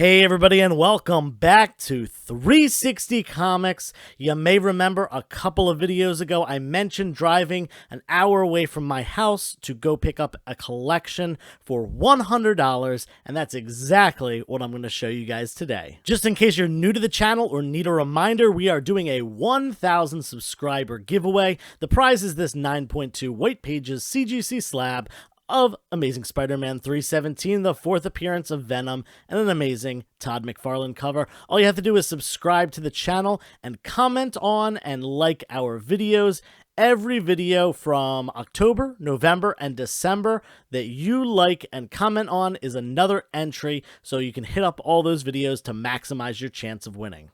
Hey everybody, and welcome back to 360 Comics. You may remember a couple of videos ago I mentioned driving an hour away from my house to go pick up a collection for $100, and that's exactly what I'm going to show you guys today. Just in case you're new to the channel or need a reminder, we are doing a 1,000 subscriber giveaway. The prize is this 9.2 white pages CGC slab of Amazing Spider-Man 317, the fourth appearance of Venom, and an amazing Todd McFarlane cover. All you have to do is subscribe to the channel and comment on and like our videos. Every video from October, November, and December that you like and comment on is another entry, so you can hit up all those videos to maximize your chance of winning.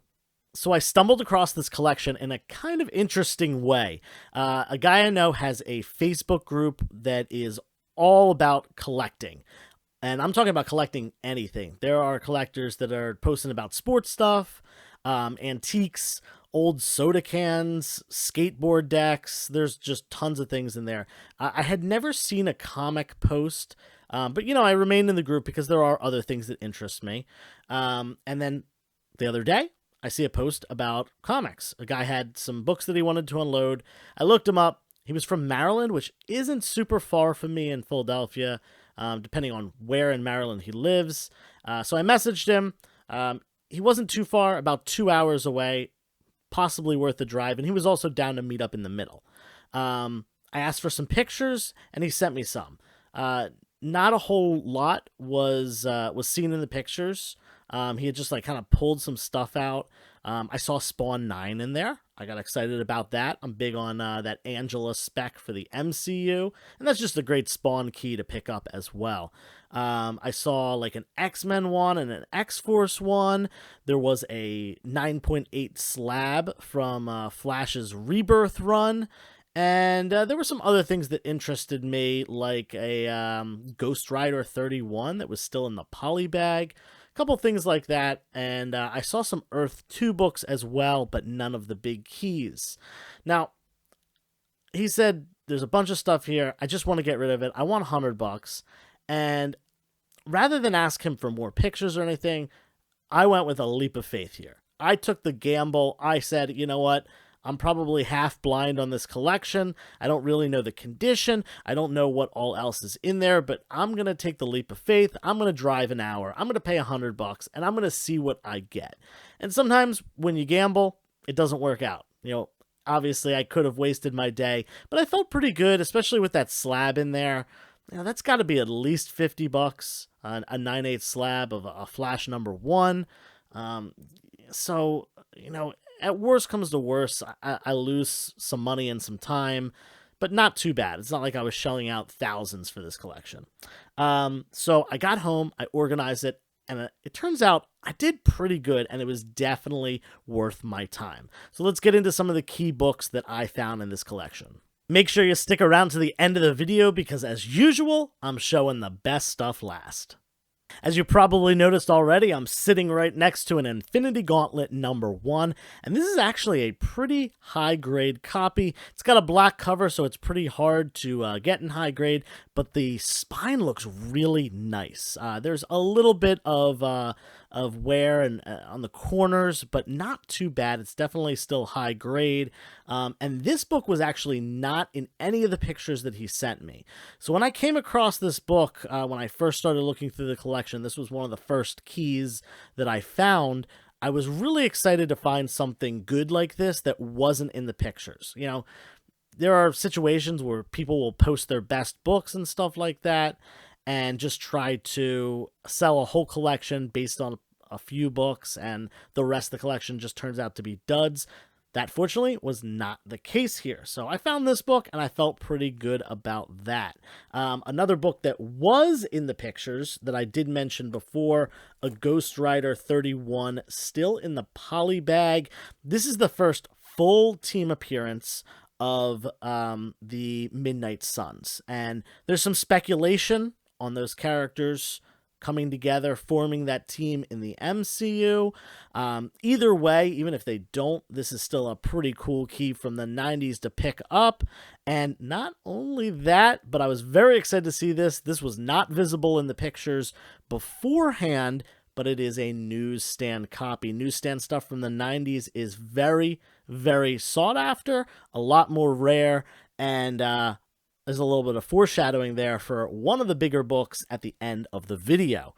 So I stumbled across this collection in a kind of interesting way. A guy I know has a Facebook group that is all about collecting, and I'm talking about collecting anything. There are collectors that are posting about sports stuff, antiques, old soda cans, skateboard decks. There's just tons of things in there. I had never seen a comic post, but you know, I remained in the group because there are other things that interest me. And then the other day I see a post about comics. A guy had some books that he wanted to unload. I looked him up. He was from Maryland, which isn't super far from me in Philadelphia, depending on where in Maryland he lives. So I messaged him. He wasn't too far, about 2 hours away, possibly worth the drive, and he was also down to meet up in the middle. I asked for some pictures, and he sent me some. Not a whole lot was seen in the pictures. He had just like kind of pulled some stuff out. I saw Spawn 9 in there. I got excited about that. I'm big on that Angela spec for the MCU, and that's just a great Spawn key to pick up as well. I saw like an X-Men one and an X-Force one. There was a 9.8 slab from Flash's Rebirth run. And there were some other things that interested me, like a Ghost Rider 31 that was still in the poly bag. Couple things like that, and I saw some Earth 2 books as well, but none of the big keys. Now, he said, there's a bunch of stuff here, I just want to get rid of it, I want $100, and rather than ask him for more pictures or anything, I went with a leap of faith here. I took the gamble. I said, you know what, I'm probably half blind on this collection. I don't really know the condition. I don't know what all else is in there, but I'm going to take the leap of faith. I'm going to drive an hour. I'm going to pay $100, and I'm going to see what I get. And sometimes when you gamble, it doesn't work out. You know, obviously I could have wasted my day, but I felt pretty good, especially with that slab in there. You know, that's got to be at least $50, a 9/8 slab of a Flash #1. So, you know, at worst comes to worst, I lose some money and some time, but not too bad. It's not like I was shelling out thousands for this collection. So I got home, I organized it, and it turns out I did pretty good, and it was definitely worth my time. So let's get into some of the key books that I found in this collection. Make sure you stick around to the end of the video because, as usual, I'm showing the best stuff last. As you probably noticed already, I'm sitting right next to an Infinity Gauntlet #1, and this is actually a pretty high-grade copy. It's got a black cover, so it's pretty hard to get in high grade, but the spine looks really nice. There's a little bit of wear and on the corners, but not too bad. It's definitely still high grade. And this book was actually not in any of the pictures that he sent me. So when I came across this book, when I first started looking through the collection, this was one of the first keys that I found. I was really excited to find something good like this that wasn't in the pictures. You know, there are situations where people will post their best books and stuff like that, and just try to sell a whole collection based on a few books, and the rest of the collection just turns out to be duds. That, fortunately, was not the case here. So I found this book, and I felt pretty good about that. Another book that was in the pictures that I did mention before, a Ghost Rider 31, still in the poly bag. This is the first full team appearance of the Midnight Suns, and there's some speculation on those characters coming together, forming that team in the MCU. Either way, even if they don't, this is still a pretty cool key from the 90s to pick up. And not only that, but I was very excited to see this. This was not visible in the pictures beforehand, but it is a newsstand copy. Newsstand stuff from the 90s is very, very sought after, a lot more rare, and there's a little bit of foreshadowing there for one of the bigger books at the end of the video.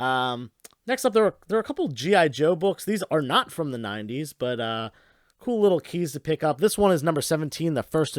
Next up, there are a couple G.I. Joe books. These are not from the 90s, but cool little keys to pick up. This one is number 17, the first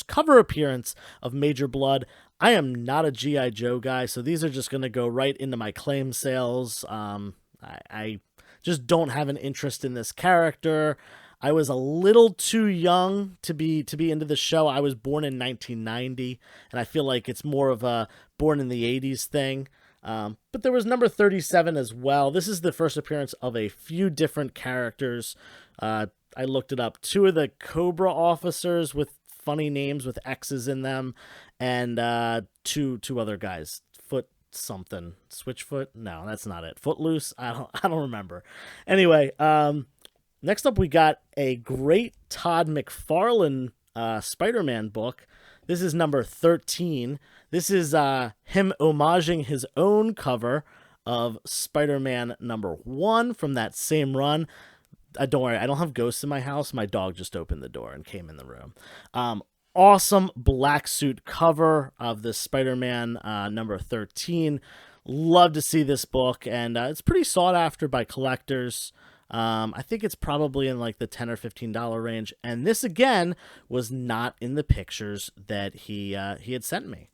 cover appearance of Major Blood. I am not a G.I. Joe guy, so these are just going to go right into my claim sales. I just don't have an interest in this character. I was a little too young to be into the show. I was born in 1990, and I feel like it's more of a born in the 80s thing. But there was number 37 as well. This is the first appearance of a few different characters. I looked it up. 2 of the Cobra officers with funny names with X's in them, and two other guys. Foot something. Switchfoot? No, that's not it. Footloose? I don't remember. Anyway, next up we got a great Todd McFarlane Spider-Man book. This is number 13. This is him homaging his own cover of Spider-Man number 1 from that same run. Don't worry, I don't have ghosts in my house. My dog just opened the door and came in the room. Awesome black suit cover of this Spider-Man number 13. Love to see this book, and it's pretty sought after by collectors. I think it's probably in like the $10 or $15 range. And this again was not in the pictures that he had sent me.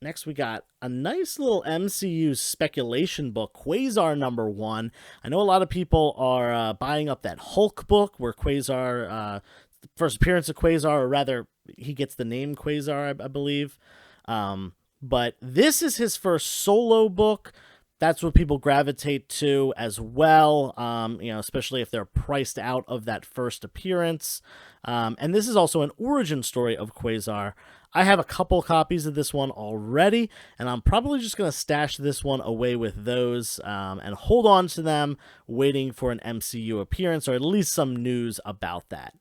Next, we got a nice little MCU speculation book, Quasar number 1. I know a lot of people are buying up that Hulk book where Quasar, the first appearance of Quasar, or rather, he gets the name Quasar, I believe. But this is his first solo book. That's what people gravitate to as well, especially if they're priced out of that first appearance. And this is also an origin story of Quasar. I have a couple copies of this one already, and I'm probably just going to stash this one away with those and hold on to them, waiting for an MCU appearance or at least some news about that.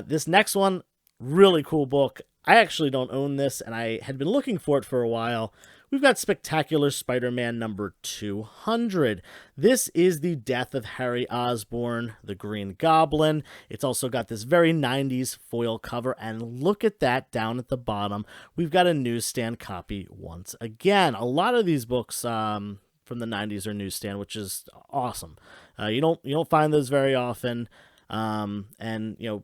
This next one, really cool book. I actually don't own this, and I had been looking for it for a while. We've got Spectacular Spider-Man number 200. This is the death of Harry Osborn, the Green Goblin. It's also got this very 90s foil cover, and look at that down at the bottom. We've got a newsstand copy once again. A lot of these books from the 90s are newsstand, which is awesome. You don't find those very often. And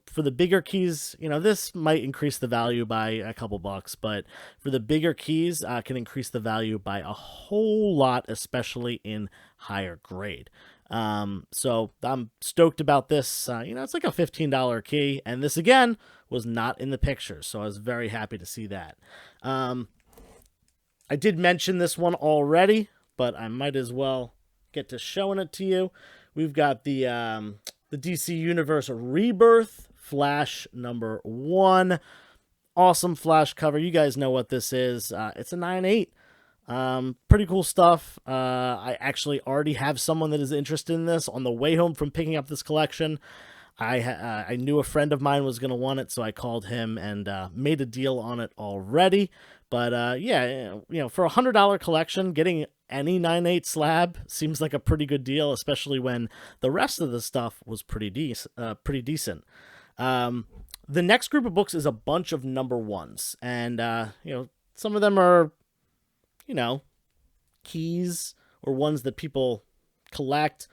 for the bigger keys, this might increase the value by a couple bucks, but for the bigger keys, can increase the value by a whole lot, especially in higher grade. So I'm stoked about this. It's like a $15 key, and this again was not in the picture, so I was very happy to see that. I did mention this one already, but I might as well get to showing it to you. We've got the DC Universe Rebirth Flash number 1. Awesome Flash cover. You guys know what this is. It's a 9/8. Pretty cool stuff. I actually already have someone that is interested in this. On the way home from picking up this collection, I knew a friend of mine was going to want it, so I called him and made a deal on it already. But for a $100 collection, getting any 9/8 slab seems like a pretty good deal, especially when the rest of the stuff was pretty decent. The next group of books is a bunch of number 1s, and some of them are keys or ones that people collect.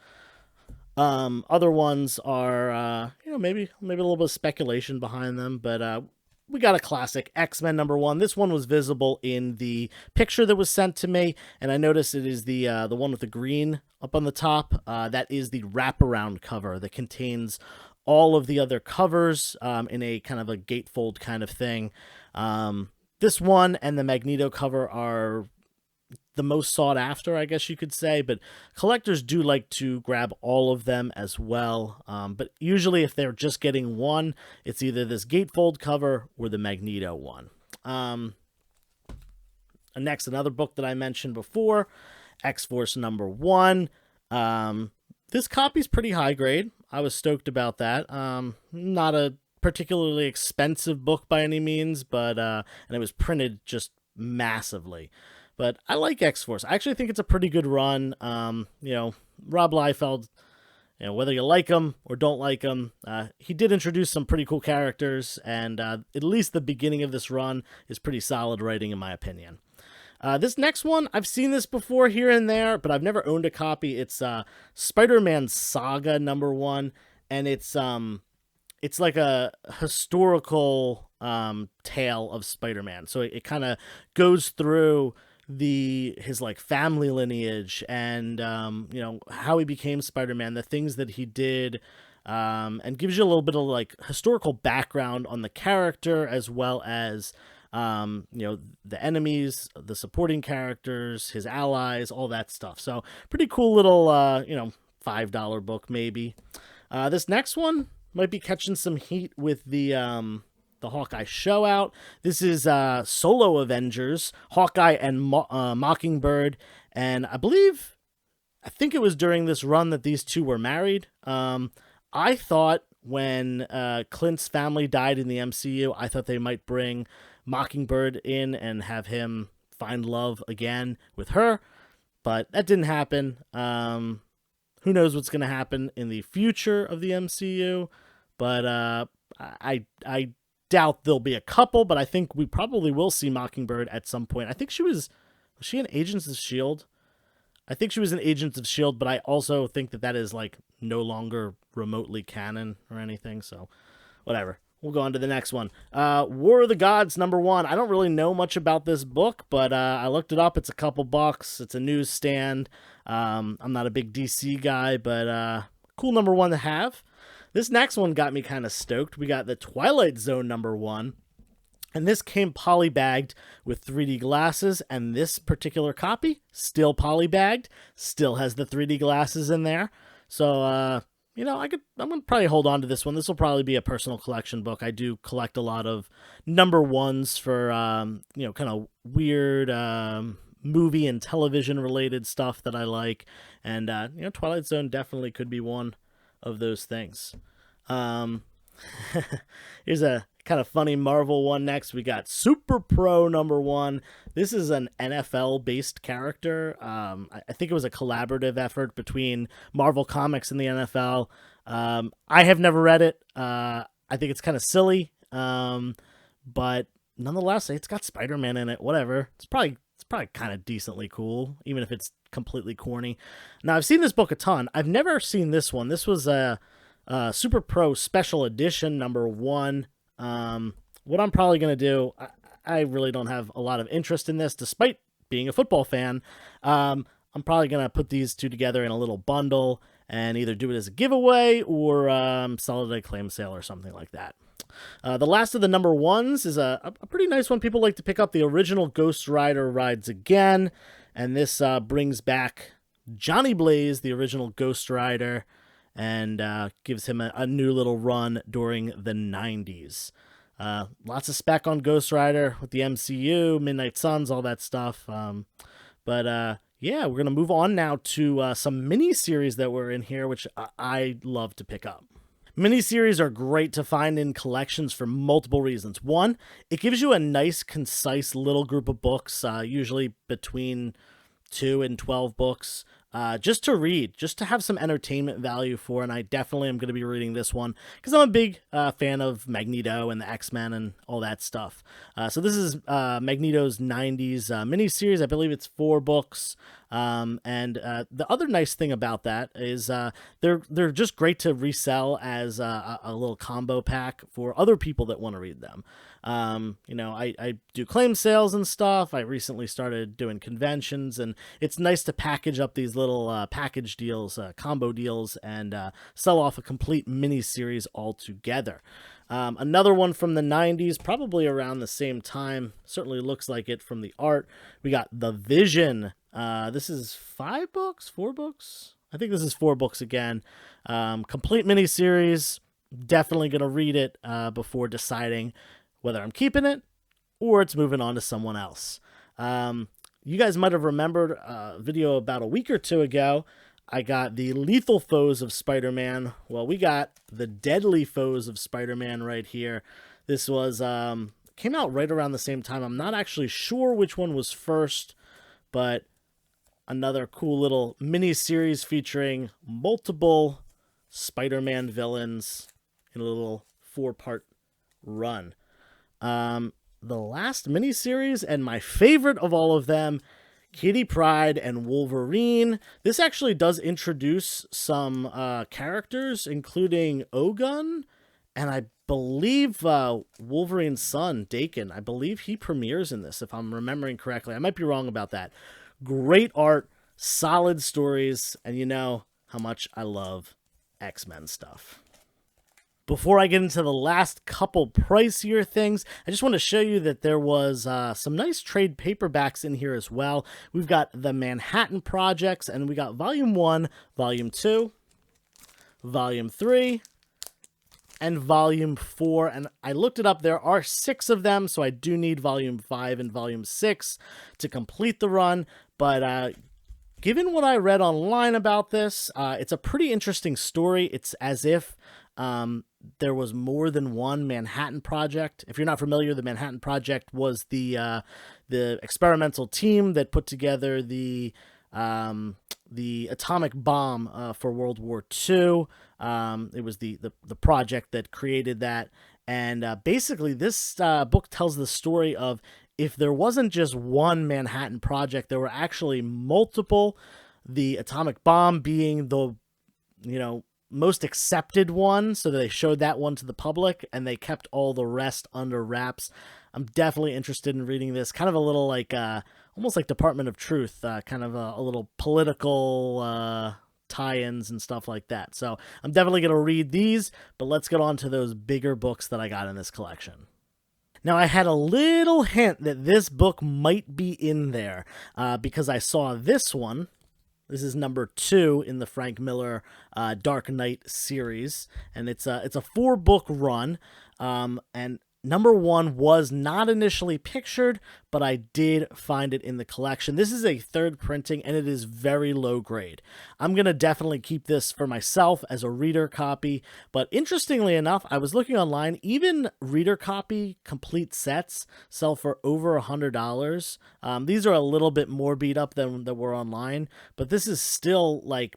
Other ones are maybe a little bit of speculation behind them, but we got a classic, X-Men number 1. This one was visible in the picture that was sent to me, and I noticed it is the one with the green up on the top. That is the wraparound cover that contains all of the other covers in a kind of a gatefold kind of thing. This one and the Magneto cover are the most sought after, I guess you could say, but collectors do like to grab all of them as well. But usually if they're just getting one, it's either this gatefold cover or the Magneto one. Next, another book that I mentioned before, XForce number 1. This copy's pretty high grade. I was stoked about that. Not a particularly expensive book by any means, but and it was printed just massively. But I like X-Force. I actually think it's a pretty good run. Rob Liefeld, whether you like him or don't like him, he did introduce some pretty cool characters, and at least the beginning of this run is pretty solid writing, in my opinion. This next one, I've seen this before here and there, but I've never owned a copy. It's Spider-Man Saga #1, and it's like a historical tale of Spider-Man. So it kind of goes through his like family lineage and how he became Spider-Man, the things that he did, and gives you a little bit of like historical background on the character, as well as the enemies, the supporting characters, his allies, all that stuff. So pretty cool little $5 book maybe. This next one might be catching some heat with the Hawkeye show out. This is Solo Avengers, Hawkeye and Mockingbird, and I think it was during this run that these two were married. I thought when Clint's family died in the MCU, I thought they might bring Mockingbird in and have him find love again with her, but that didn't happen. Who knows what's going to happen in the future of the MCU, but I doubt there'll be a couple, but I think we probably will see Mockingbird at some point. I think was she in Agents of S.H.I.E.L.D.? I think she was in Agents of S.H.I.E.L.D., but I also think that is like no longer remotely canon or anything, so whatever. We'll go on to the next one. War of the Gods #1. I don't really know much about this book, but I looked it up. It's a couple bucks. It's a newsstand. I'm not a big DC guy, but cool #1 to have. This next one got me kind of stoked. We got the Twilight Zone #1. And this came polybagged with 3D glasses, and this particular copy, still polybagged, still has the 3D glasses in there. So, I'm going to probably hold on to this one. This will probably be a personal collection book. I do collect a lot of #1s for, kind of weird movie and television related stuff that I like. And, Twilight Zone definitely could be one of those things. Here's a kind of funny Marvel one next. We got Super Pro #1. This is an NFL based character. I think it was a collaborative effort between Marvel Comics and the NFL. I have never read it. I think it's kind of silly, but nonetheless, it's got Spider-Man in it. Whatever. It's probably kind of decently cool, even if it's completely corny. Now, I've seen this book a ton. I've never seen this one. This was a Super Pro Special Edition #1. What I'm probably going to do, I really don't have a lot of interest in this, despite being a football fan. I'm probably going to put these two together in a little bundle and either do it as a giveaway or sell it at a claim sale or something like that. The last of the #1s is a pretty nice one. People like to pick up. The original Ghost Rider rides again, and this brings back Johnny Blaze, the original Ghost Rider, and gives him a new little run during the 90s. Lots of spec on Ghost Rider with the MCU, Midnight Suns, all that stuff. But we're going to move on now to some miniseries that were in here, which I love to pick up. Miniseries are great to find in collections for multiple reasons. One, it gives you a nice, concise little group of books, usually between 2 and 12 books, just to read, just to have some entertainment value for, and I definitely am going to be reading this one because I'm a big fan of Magneto and the X-Men and all that stuff. So this is Magneto's 90s miniseries. I believe it's 4 books. And the other nice thing about that is they're just great to resell as a little combo pack for other people that want to read them. I do claim sales and stuff. I recently started doing conventions, and it's nice to package up these little package deals, combo deals, and sell off a complete mini series altogether. Another one from the 90s, probably around the same time, certainly looks like it from the art. We got The Vision. This is 4 books? I think this is 4 books again. Complete miniseries. Definitely going to read it before deciding whether I'm keeping it or it's moving on to someone else. You guys might have remembered a video about a week or 2 ago. I got the Lethal Foes of Spider-Man. Well, we got the Deadly Foes of Spider-Man right here. This was came out right around the same time. I'm not actually sure which one was first. but another cool little mini-series featuring multiple Spider-Man villains in a little 4-part run. The last mini-series, and my favorite of all of them, Kitty Pryde and Wolverine. This actually does introduce some characters, including Ogun, and I believe Wolverine's son, Dakin. I believe he premieres in this, if I'm remembering correctly. I might be wrong about that. Great art, solid stories, and you know how much I love X-Men stuff. Before I get into the last couple pricier things, I just want to show you that there was some nice trade paperbacks in here as well. We've got the Manhattan Projects, and we got Volume 1, Volume 2, Volume 3, and Volume 4. And I looked it up. There are 6 of them, so I do need Volume 5 and Volume 6 to complete the run. But given what I read online about this, it's a pretty interesting story. It's as if there was more than one Manhattan Project. If you're not familiar, the Manhattan Project was the experimental team that put together the atomic bomb for World War II. It was the project that created that. And basically, this book tells the story of if there wasn't just one Manhattan Project, there were actually multiple. The atomic bomb being the, most accepted one, so they showed that one to the public, and they kept all the rest under wraps. I'm definitely interested in reading this. Kind of a little like, almost like Department of Truth, kind of a little political tie-ins and stuff like that. So I'm definitely going to read these, but let's get on to those bigger books that I got in this collection. Now, I had a little hint that this book might be in there because I saw this one. This is number 2 in the Frank Miller Dark Knight series, and it's a 4-book run. And number 1 was not initially pictured, but I did find it in the collection. This is a 3rd printing, and it is very low grade. I'm gonna definitely keep this for myself as a reader copy. But interestingly enough, I was looking online. Even reader copy complete sets sell for over $100. These are a little bit more beat up than that were online, but this is still like,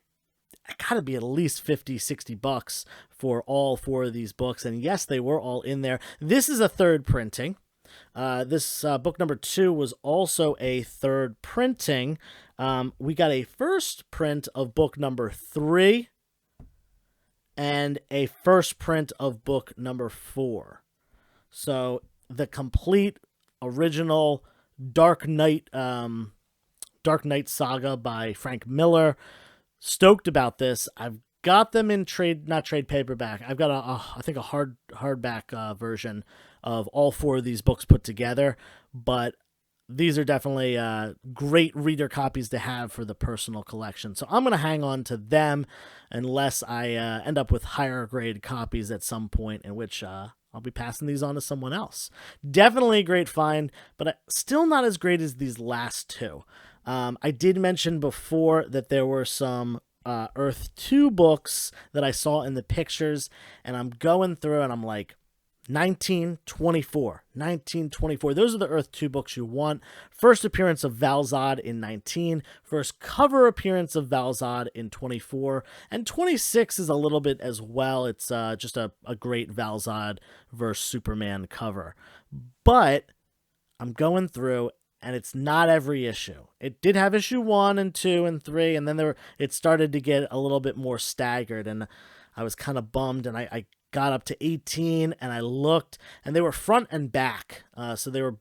gotta be at least 50, 60 bucks for all 4 of these books. And yes, they were all in there. This is a 3rd printing. This book number 2 was also a 3rd printing. We got a first print of book number 3 and a first print of book number 4. So the complete original Dark Knight saga by Frank Miller. Stoked about this. I've got them in not trade paperback. I've got I think a hardback version of all 4 of these books put together, but these are definitely great reader copies to have for the personal collection. So I'm going to hang on to them unless I end up with higher grade copies at some point, in which I'll be passing these on to someone else. Definitely a great find, but still not as great as these last 2. I did mention before that there were some Earth 2 books that I saw in the pictures, and I'm going through and I'm like, 1924. Those are the Earth 2 books you want. First appearance of Valzod in 19. First cover appearance of Valzod in 24. And 26 is a little bit as well. It's just a great Valzod versus Superman cover. But I'm going through, and it's not every issue. It did have issue 1 and 2 and 3, and then it started to get a little bit more staggered, and I was kind of bummed, and I got up to 18, and I looked, and they were front and back, so they were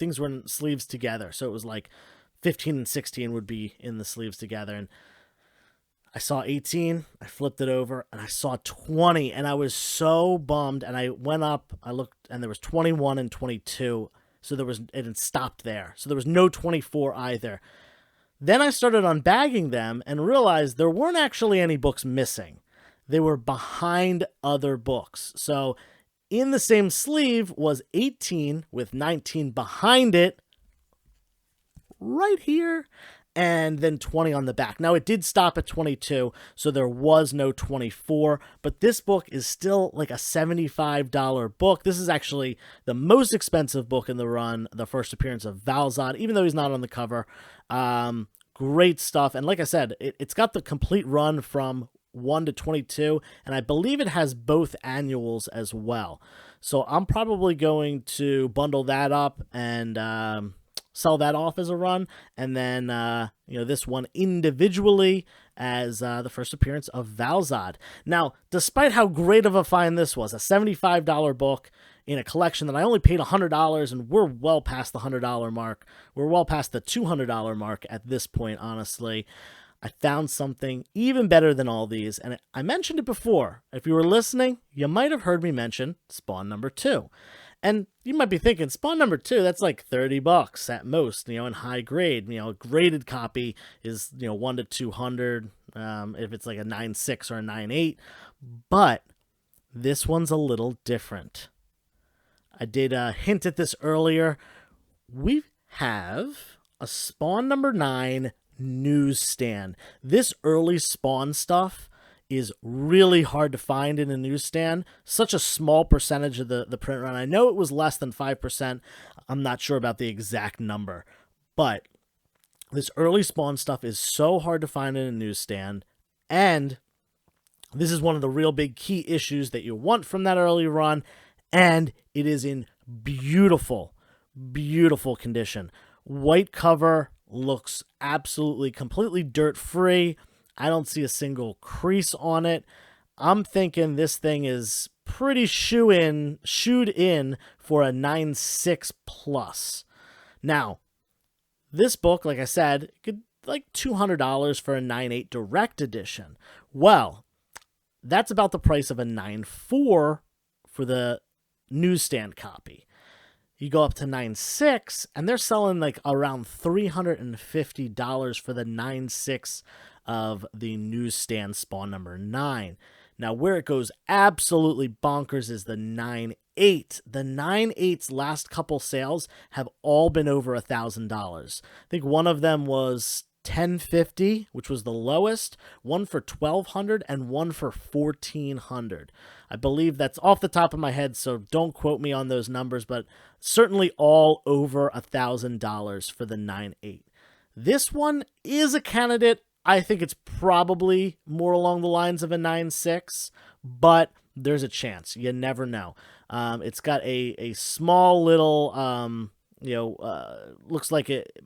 things were in sleeves together, so it was like 15 and 16 would be in the sleeves together, and I saw 18, I flipped it over, and I saw 20, and I was so bummed, and I went up, I looked, and there was 21 and 22. So it stopped there. So there was no 24 either. Then I started unbagging them and realized there weren't actually any books missing. They were behind other books. So in the same sleeve was 18 with 19 behind it, right here. and then 20 on the back. Now, it did stop at 22, so there was no 24, but this book is still like a $75 book. This is actually the most expensive book in the run, the first appearance of Valzod, even though he's not on the cover. Great stuff, and like I said, it's got the complete run from 1 to 22, and I believe it has both annuals as well. So I'm probably going to bundle that up and sell that off as a run, and then this one individually as the first appearance of Valzod. Now, despite how great of a find this was, a $75 book in a collection that I only paid $100, and we're well past the $100 mark. We're well past the $200 mark at this point, honestly. I found something even better than all these, and I mentioned it before. If you were listening, you might have heard me mention Spawn number 2. And you might be thinking, Spawn number 2, that's like $30 at most, in high grade. A graded copy is, 1 to 200, if it's like a 9.6 or a 9.8. But this one's a little different. I did hint at this earlier. We have a Spawn number 9 newsstand. This early Spawn stuff is really hard to find in a newsstand. Such a small percentage of the print run. I know it was less than 5%. I'm not sure about the exact number. But this early Spawn stuff is so hard to find in a newsstand. And this is one of the real big key issues that you want from that early run. And it is in beautiful, beautiful condition. White cover, looks absolutely completely dirt-free. I don't see a single crease on it. I'm thinking this thing is pretty shooed in for a 9.6 plus. Now, this book, like I said, could like $200 for a 9.8 direct edition. Well, that's about the price of a 9.4 for the newsstand copy. You go up to 9.6, and they're selling like around $350 for the 9.6 of the newsstand Spawn number 9. Now, where it goes absolutely bonkers is the 9.8. The 9.8's last couple sales have all been over $1,000. I think one of them was $1,050, which was the lowest, one for $1,200, and one for $1,400. I believe that's off the top of my head, so don't quote me on those numbers, but certainly all over $1,000 for the 9.8. This one is a candidate. I think it's probably more along the lines of a 9.6, but there's a chance. You never know. It's got a small little, looks like it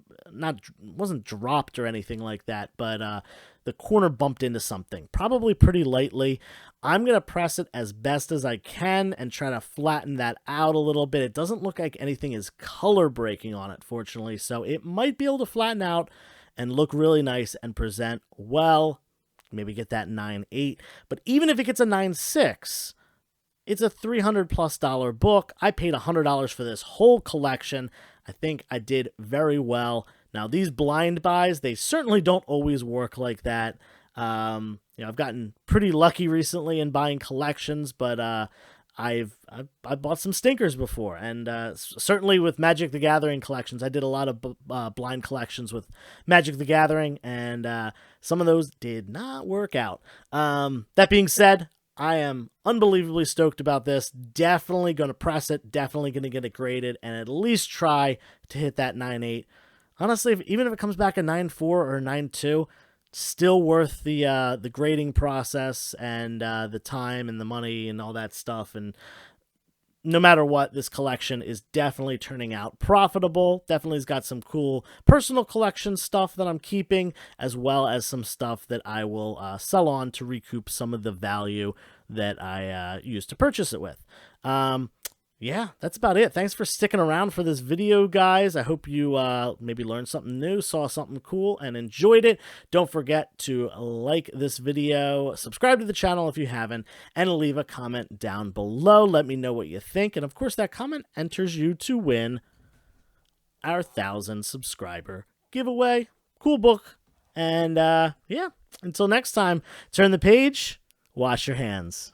wasn't dropped or anything like that, but the corner bumped into something, probably pretty lightly. I'm going to press it as best as I can and try to flatten that out a little bit. It doesn't look like anything is color breaking on it, fortunately, so it might be able to flatten out and look really nice and present well. Maybe get that 9.8. But even if it gets a 9.6, it's a $300+ book. I paid $100 for this whole collection. I think I did very well. Now, these blind buys, they certainly don't always work like that. I've gotten pretty lucky recently in buying collections, but I've bought some stinkers before, and certainly with Magic the Gathering collections, I did a lot of blind collections with Magic the Gathering, and some of those did not work out. That being said, I am unbelievably stoked about this. Definitely going to press it, definitely going to get it graded, and at least try to hit that 9.8. Honestly, even if it comes back a 9.4 or a 9.2, still worth the grading process and the time and the money and all that stuff. And no matter what, this collection is definitely turning out profitable. Definitely has got some cool personal collection stuff that I'm keeping, as well as some stuff that I will sell on to recoup some of the value that I used to purchase it with. Yeah, that's about it. Thanks for sticking around for this video, guys. I hope you maybe learned something new, saw something cool, and enjoyed it. Don't forget to like this video, subscribe to the channel if you haven't, and leave a comment down below. Let me know what you think. And, of course, that comment enters you to win our 1,000 subscriber giveaway. Cool book. And, yeah, until next time, turn the page, wash your hands.